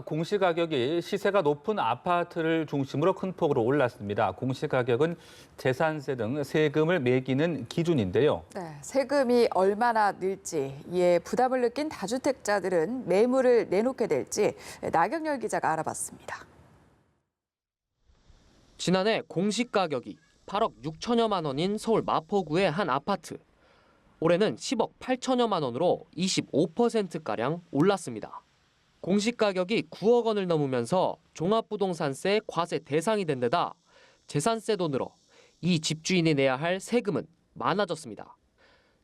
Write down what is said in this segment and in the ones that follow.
공시가격이 시세가 높은 아파트를 중심으로 큰 폭으로 올랐습니다. 공시가격은 재산세 등 세금을 매기는 기준인데요. 네, 세금이 얼마나 늘지, 이에 부담을 느낀 다주택자들은 매물을 내놓게 될지 나경열 기자가 알아봤습니다. 지난해 공시가격이 8억 6천여만 원인 서울 마포구의 한 아파트. 올해는 10억 8천여만 원으로 25%가량 올랐습니다. 공시가격이 9억 원을 넘으면서 종합부동산세 과세 대상이 된 데다 재산세도 늘어 이 집주인이 내야 할 세금은 많아졌습니다.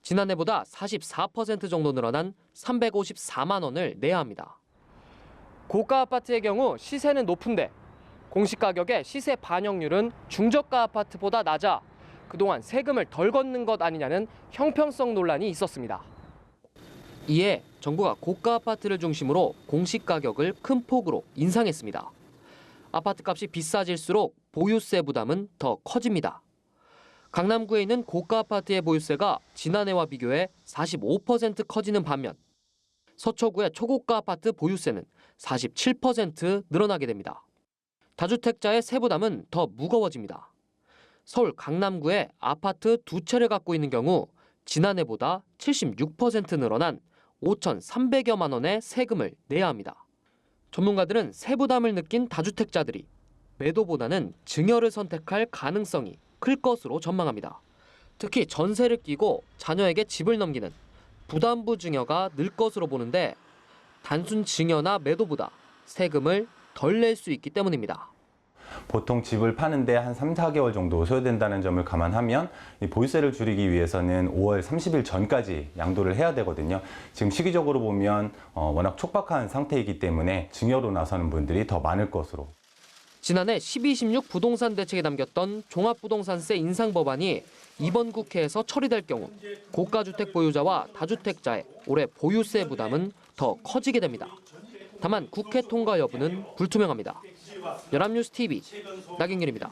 지난해보다 44% 정도 늘어난 354만 원을 내야 합니다. 고가 아파트의 경우 시세는 높은데 공시가격의 시세 반영률은 중저가 아파트보다 낮아 그동안 세금을 덜 걷는 것 아니냐는 형평성 논란이 있었습니다. 이에 정부가 고가 아파트를 중심으로 공시가격을 큰 폭으로 인상했습니다. 아파트값이 비싸질수록 보유세 부담은 더 커집니다. 강남구에 있는 고가 아파트의 보유세가 지난해와 비교해 45% 커지는 반면 서초구의 초고가 아파트 보유세는 47% 늘어나게 됩니다. 다주택자의 세부담은 더 무거워집니다. 서울 강남구에 아파트 2채를 갖고 있는 경우 지난해보다 76% 늘어난 5,300여만 원의 세금을 내야 합니다. 전문가들은 세부담을 느낀 다주택자들이 매도보다는 증여를 선택할 가능성이 클 것으로 전망합니다. 특히 전세를 끼고 자녀에게 집을 넘기는 부담부 증여가 늘 것으로 보는데 단순 증여나 매도보다 세금을 덜 낼 수 있기 때문입니다. 보통 집을 파는데 한 3, 4개월 정도 소요된다는 점을 감안하면 이 보유세를 줄이기 위해서는 5월 30일 전까지 양도를 해야 되거든요. 지금 시기적으로 보면 워낙 촉박한 상태이기 때문에 증여로 나서는 분들이 더 많을 것으로. 지난해 12.16 부동산 대책에 담겼던 종합부동산세 인상 법안이 이번 국회에서 처리될 경우 고가주택 보유자와 다주택자의 올해 보유세 부담은 더 커지게 됩니다. 다만 국회 통과 여부는 불투명합니다. 연합뉴스 TV 나경길입니다.